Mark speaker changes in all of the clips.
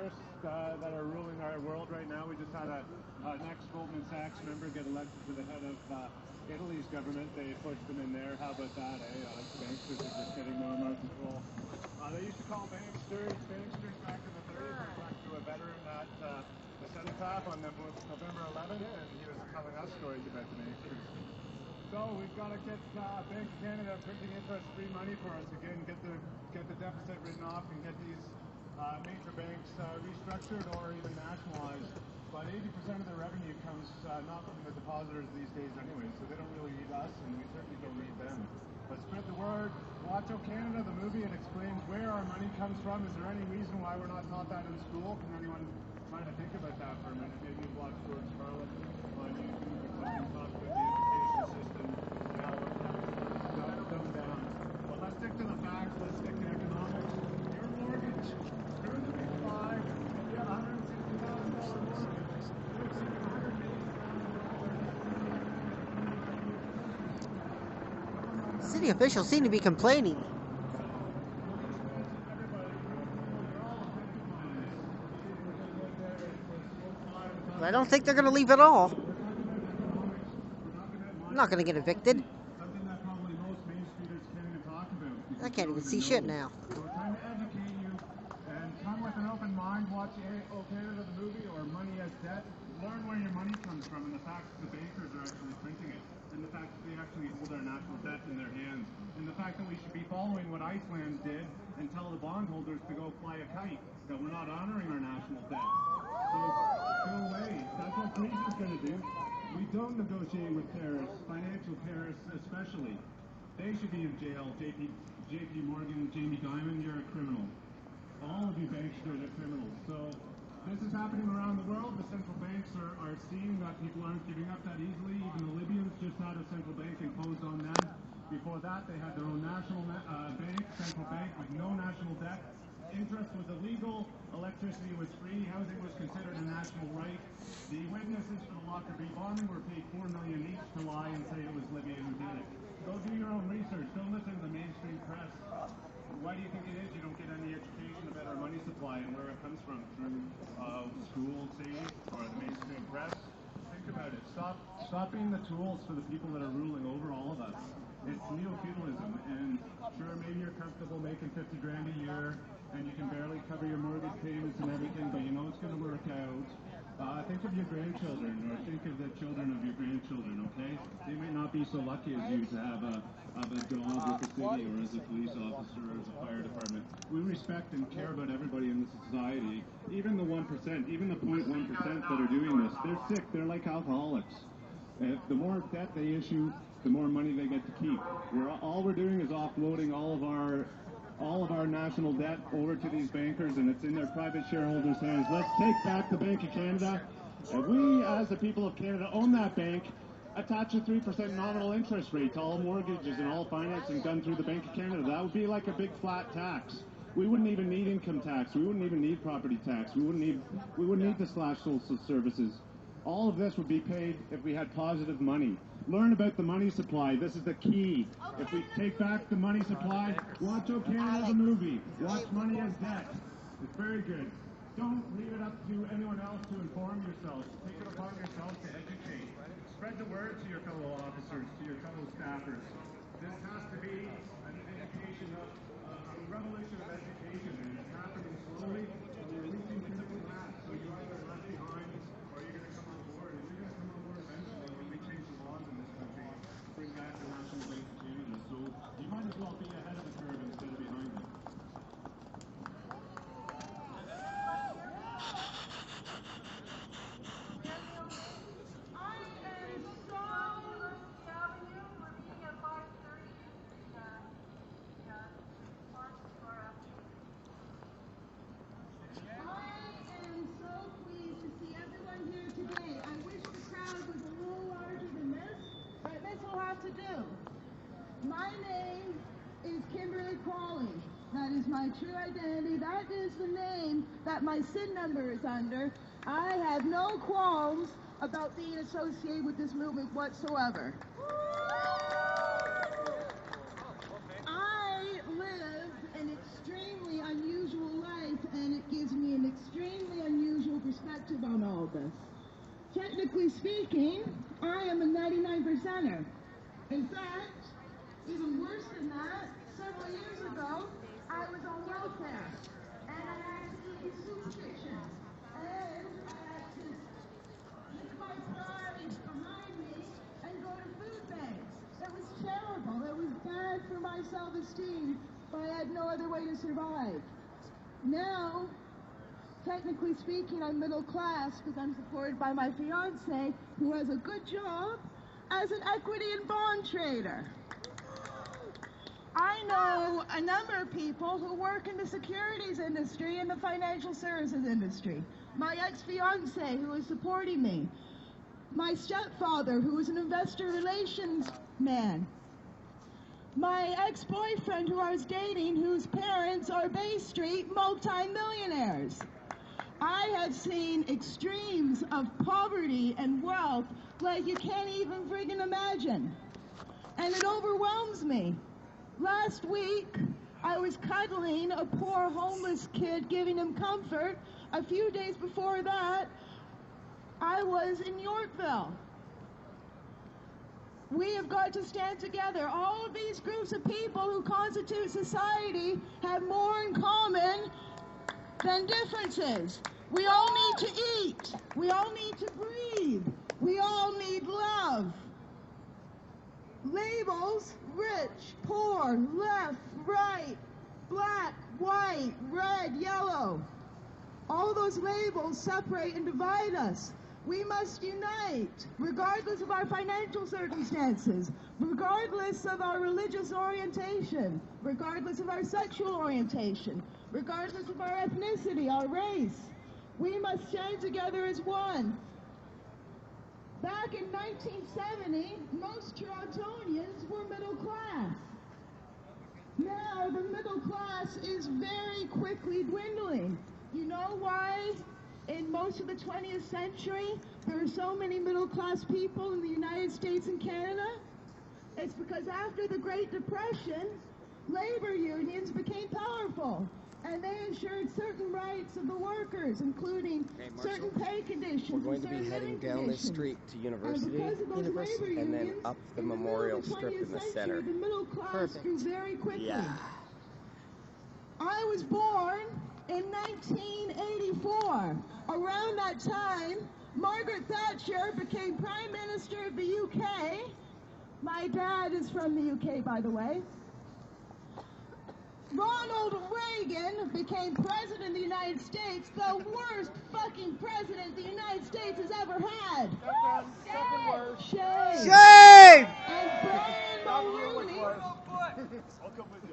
Speaker 1: terrorists that are ruling our world right now. We just had an ex-Goldman Sachs member get elected to the head of Italy's government. They pushed them in there. How about that, eh? Banksters are just getting more and more control. They used to call banksters back in the 30s. I talked to a veteran at the cenotaph on November 11th, and he was telling us stories about the banksters. So we've got to get Bank of Canada printing interest-free money for us again, get the deficit written off, and get these major banks restructured or even nationalized. But 80% of their revenue comes not from the depositors these days anyway, so they don't really need us, and we certainly don't need them. But spread the word. Watch Out Canada, the movie, it explains where our money comes from. Is there any reason why we're not taught that in school? Can anyone try to think about that for a minute? Maybe you've watched George Carlin on YouTube or something, talk about the education system, how it's dumbed down. Well, let's stick to the facts. Let's stick to economics. Your mortgage, turn to page 5. You have a $160,000 mortgage. Looks like
Speaker 2: City officials seem to be complaining. I don't think they're going to leave at all. I'm not going to get evicted. I can't even see shit now.
Speaker 1: So we're trying to educate you and come with an open mind, watch O Canada the movie or Money as Debt. Learn where your money comes from and the fact that the bankers are actually printing it. And the fact that they actually hold our national debt in their hands. And the fact that we should be following what Iceland did and tell the bondholders to go fly a kite. That we're not honoring our national debt. So go away. That's what Greece is going to do. We don't negotiate with terrorists, financial terrorists especially. They should be in jail. JP Morgan, Jamie Dimon, you're a criminal. All of you banksters are criminals. So this is happening around the world. The central banks are seeing that people aren't giving up that easily. Even the Libyans just had a central bank imposed on them. Before that, they had their own national bank, central bank with no national debt. Interest was illegal, electricity was free, housing was considered a national right. The witnesses for the Lockerbie bombing were paid $4 million each to lie and say it was Libya who did it. Go do your own research. Don't listen to the mainstream press. Why do you think it is you don't get any education about our money supply and where it comes from? Through school, say, or the mainstream press? Think about it. Stop being the tools for the people that are ruling over all of us. It's neo-feudalism, and sure, maybe you're comfortable making $50 grand a year, and you can barely cover your mortgage payments and everything, but you know it's going to work out. Think of your grandchildren, or think of the children of your grandchildren, okay? They might not be so lucky as you to have a job with the city, or as a police officer, or as a fire department. We respect and care about everybody in this society, even the 1%, even the 0.1% that are doing this. They're sick, they're like alcoholics. The more debt they issue, the more money they get to keep. All we're doing is offloading all of our national debt over to these bankers, and it's in their private shareholders' hands. Let's take back the Bank of Canada, and we, as the people of Canada, own that bank. Attach a 3% nominal interest rate to all mortgages and all financing done through the Bank of Canada. That would be like a big flat tax. We wouldn't even need income tax. We wouldn't even need property tax. We wouldn't need to slash social services. All of this would be paid if we had positive money. Learn about the money supply. This is the key. If we take back the money supply, watch O Canada the movie. Watch Money as Debt. It's very good. Don't leave it up to anyone else to inform yourselves. Take it upon yourselves to educate. Spread the word to your fellow officers, to your fellow staffers. This has to be an education a revolution of education, and it's happening slowly, and we're reaching critical mass. So you're either left behind or you're going to come on board. And you're going to come on board eventually when we change the laws in this country, bring back the National Bank of Canada. So you might as well be ahead of the curve instead of behind it.
Speaker 3: My name is Kimberly Crawley. That is my true identity. That is the name that my SIN number is under. I have no qualms about being associated with this movement whatsoever. I live an extremely unusual life, and it gives me an extreme technically speaking, I am a 99%er. In fact, even worse than that, several years ago, I was on welfare, and I had to eat soup kitchens, and I had to keep my priorities behind me and go to food banks. It was terrible. It was bad for my self-esteem, but I had no other way to survive. Now, technically speaking, I'm middle class because I'm supported by my fiance, who has a good job as an equity and bond trader. I know a number of people who work in the securities industry and the financial services industry. My ex-fiance, who is supporting me. My stepfather, who is an investor relations man. My ex-boyfriend, who I was dating, whose parents are Bay Street multi-millionaires. I have seen extremes of poverty and wealth like you can't even friggin' imagine. And it overwhelms me. Last week, I was cuddling a poor homeless kid, giving him comfort. A few days before that, I was in Yorkville. We have got to stand together. All of these groups of people who constitute society have more in common than differences. We all need to eat. We all need to breathe. We all need love. Labels, rich, poor, left, right, black, white, red, yellow. All those labels separate and divide us. We must unite, regardless of our financial circumstances, regardless of our religious orientation, regardless of our sexual orientation, regardless of our ethnicity, our race. We must stand together as one. Back in 1970, most Torontonians were middle class. Now the middle class is very quickly dwindling. You know why in most of the 20th century there are so many middle class people in the United States and Canada? It's because after the Great Depression, labor unions became powerful. And they ensured certain rights of the workers, including certain pay conditions.
Speaker 4: We're going to be heading down this street to University, and then up the Memorial Strip in the center.
Speaker 3: The middle class grew very quickly.
Speaker 4: Yeah.
Speaker 3: I was born in 1984. Around that time, Margaret Thatcher became Prime Minister of the UK. My dad is from the UK, by the way. Ronald Reagan became president of the United States, the worst fucking president the United States has ever had. Shame.
Speaker 2: Shame!
Speaker 3: And Brian Mulroney.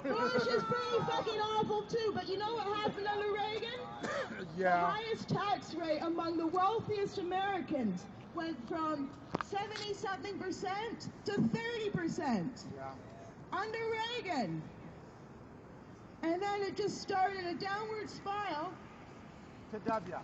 Speaker 3: Bush is pretty fucking awful too, but you know what happened under Reagan? The highest tax rate among the wealthiest Americans went from 70-something% to 30%. Under Reagan. And then it just started a downward spiral to W,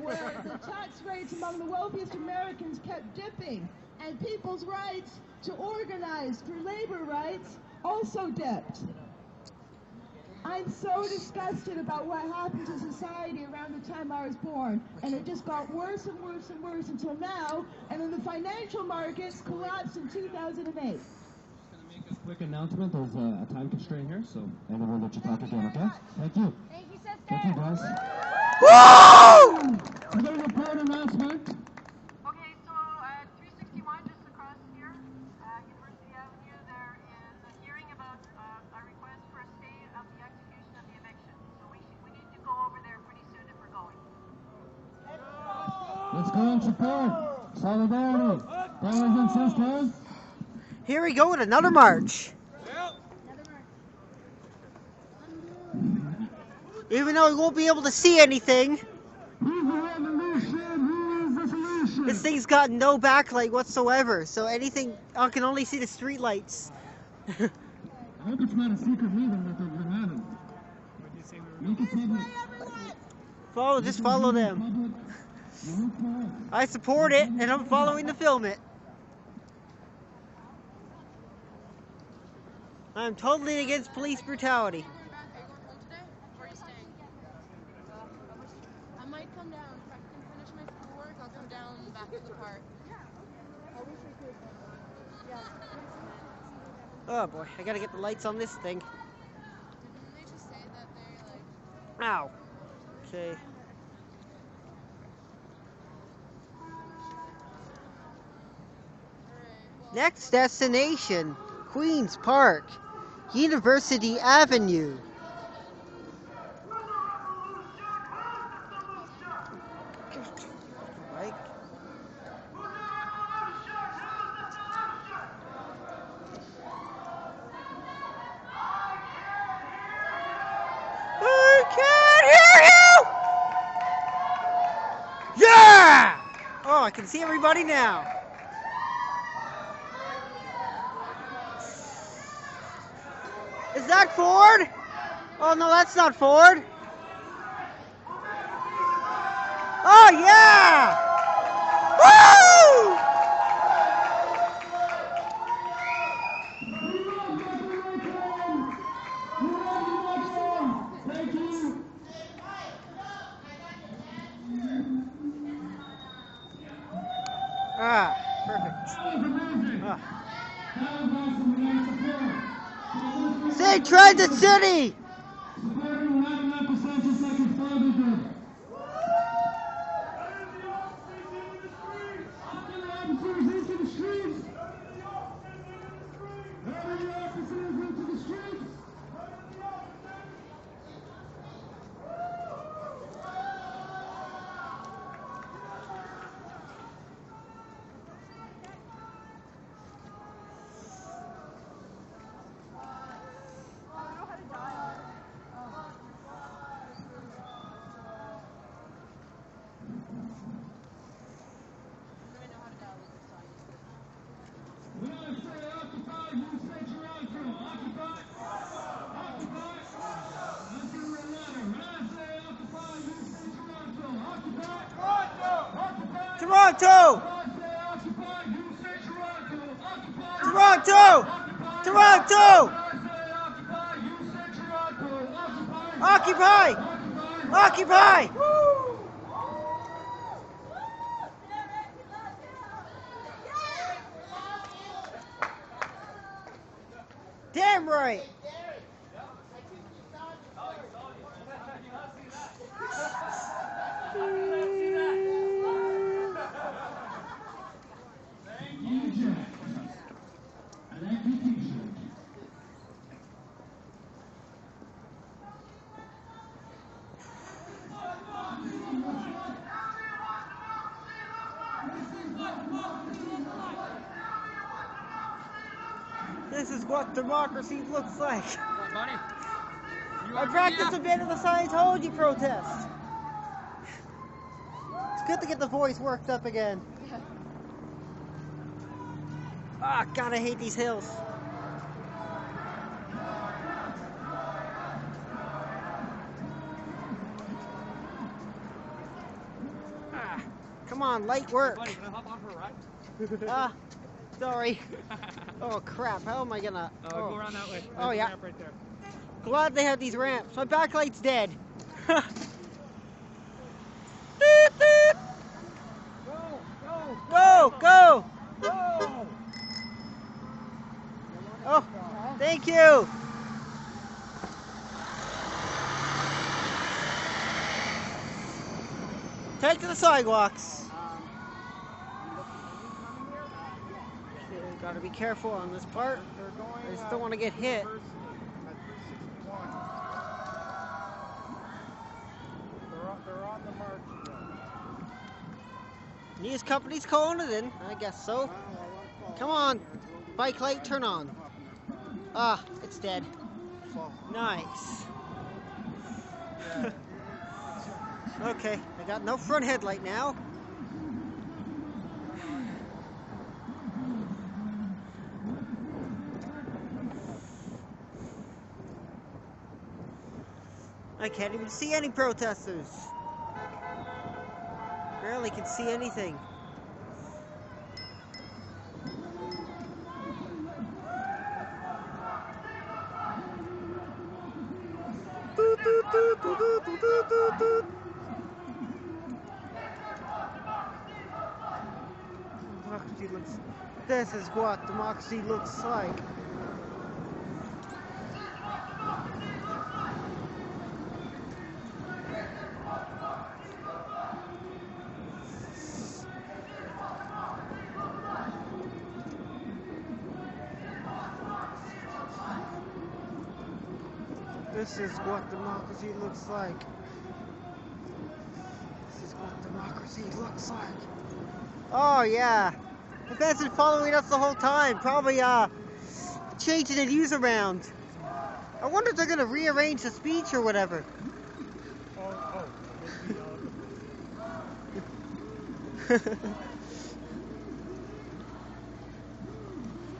Speaker 3: where the tax rates among the wealthiest Americans kept dipping, and people's rights to organize for labor rights also dipped. I'm so disgusted about what happened to society around the time I was born, and it just got worse and worse and worse until now, and then the financial markets collapsed in 2008.
Speaker 5: Quick announcement, there's a time constraint here, so everyone let you talk again, okay? Thank you.
Speaker 6: Thank you, sister.
Speaker 5: Thank you, guys.
Speaker 2: Woo!
Speaker 5: We got a report announcement.
Speaker 6: Okay, so at 361, just across here, University Avenue, there is a hearing about a request for a stay of the execution of the eviction. So we need to go over there pretty soon if we're going.
Speaker 5: Let's go and support. Solidarity. Brothers and sisters.
Speaker 2: Here we go with another march. Even though we won't be able to see anything, this thing's got no backlight whatsoever, so anything, I can only see the street lights.
Speaker 5: I hope it's not a secret meeting that they're having. Make it public.
Speaker 2: Just follow them. I support it, and I'm following to film it. I'm totally against police brutality.
Speaker 6: Are you going back? Are you going home today? Or are you staying? I might come down if I can
Speaker 7: finish my schoolwork, I'll come down back to the park.
Speaker 3: I wish we could. Yeah.
Speaker 2: Oh boy, I gotta get the lights on this thing.
Speaker 7: Didn't they just say that they like...
Speaker 2: Ow. Okay. Next destination, Queens Park, University Avenue. Right. I can't hear you! Yeah! Oh, I can see everybody now. Is that Ford? Oh, no, that's not Ford. Oh, yeah! Woo! Ah, perfect. Ah. Say Transit City! Toronto! Toronto! Toronto! Occupy! Occupy! Damn right! This is what democracy looks like. I practiced a bit of the Scientology protest. It's good to get the voice worked up again. Ah, God, I hate these hills. Ah, come on, light work.
Speaker 5: Buddy, can I hop on for a ride?
Speaker 2: Ah, sorry. Oh crap, how am I gonna...
Speaker 5: Go around that way. There's
Speaker 2: Oh
Speaker 5: a
Speaker 2: yeah.
Speaker 5: ramp right there.
Speaker 2: Glad they have these ramps. My backlight's dead.
Speaker 5: Go,
Speaker 2: Go, go!
Speaker 5: go!
Speaker 2: Oh, thank you. Take to the sidewalks. Gotta be careful on this part. I just don't want to get hit.
Speaker 1: They're on the march.
Speaker 2: News company's calling it in. I guess so. Come on. Bike light, turn on. Ah, it's dead. Nice. Okay, I got no front headlight now. I can't even see any protesters. Barely can see anything. This is what democracy looks like. This is what democracy looks like. This is what democracy looks like. Oh yeah. The fans been following us the whole time. Probably changing the news around. I wonder if they're gonna rearrange the speech or whatever.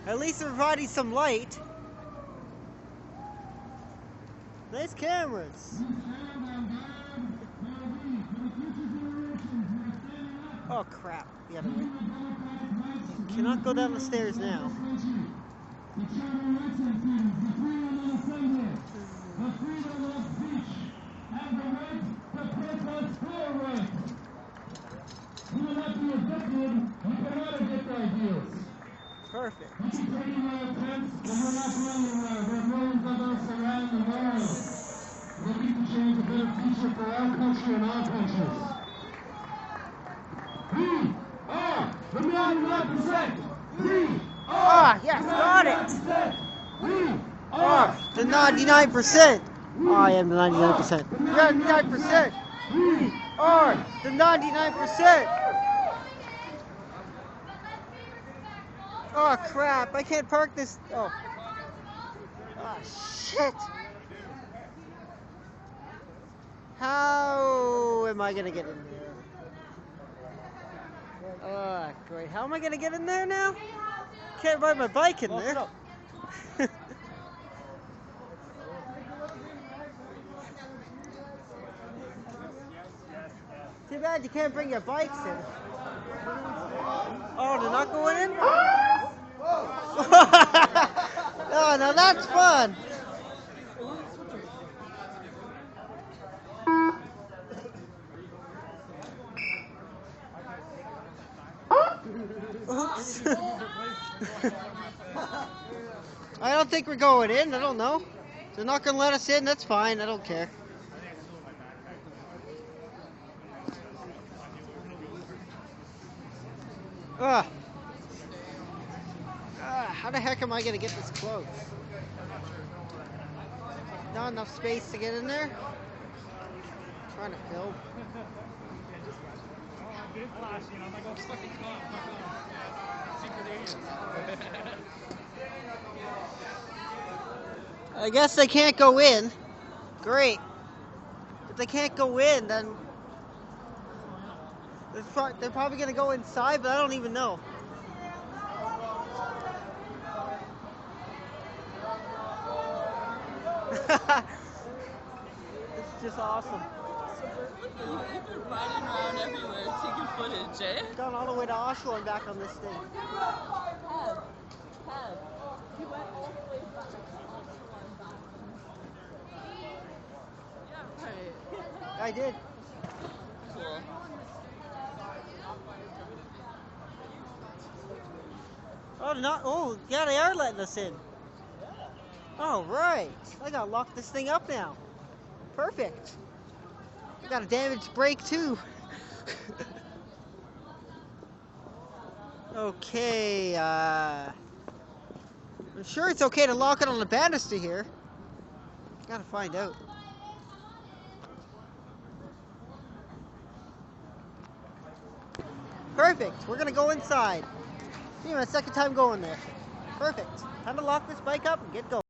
Speaker 2: At least they're providing some light. Nice cameras. Oh crap, the other way. You cannot go down the stairs now. Perfect.
Speaker 5: Looking to change a better future for our country and our countries. We are the 99%. We are
Speaker 2: yes, got it.
Speaker 5: We are
Speaker 2: the 99%. I am the 99%. The 99%. We are the 99%. Oh crap! I can't park this. Oh. Oh shit. How am I gonna get in there? Oh, great. How am I gonna get in there now? Can't ride my bike in there. Too bad you can't bring your bikes in. Oh, they're not going in? Oh, now that's fun. Oops. I don't think we're going in. I don't know. They're not going to let us in. That's fine. I don't care. How the heck am I going to get this close? Not enough space to get in there. I'm trying to film. I guess they can't go in. Great. If they can't go in, then they're probably going to go inside, but I don't even know. It's just awesome.
Speaker 8: You've been riding around everywhere taking footage, eh?
Speaker 2: Gone all the way to Oshawa and back on this thing.
Speaker 8: You went all the way back to Oshawa and back. Yeah, right.
Speaker 2: I did.
Speaker 8: Cool.
Speaker 2: Oh, yeah, they are letting us in. Oh, right. I gotta lock this thing up now. Perfect. I got a damaged brake, too. Okay, I'm sure it's okay to lock it on the banister here. Gotta find out. Perfect. We're gonna go inside. See, my second time going there. Perfect. Time to lock this bike up and get going.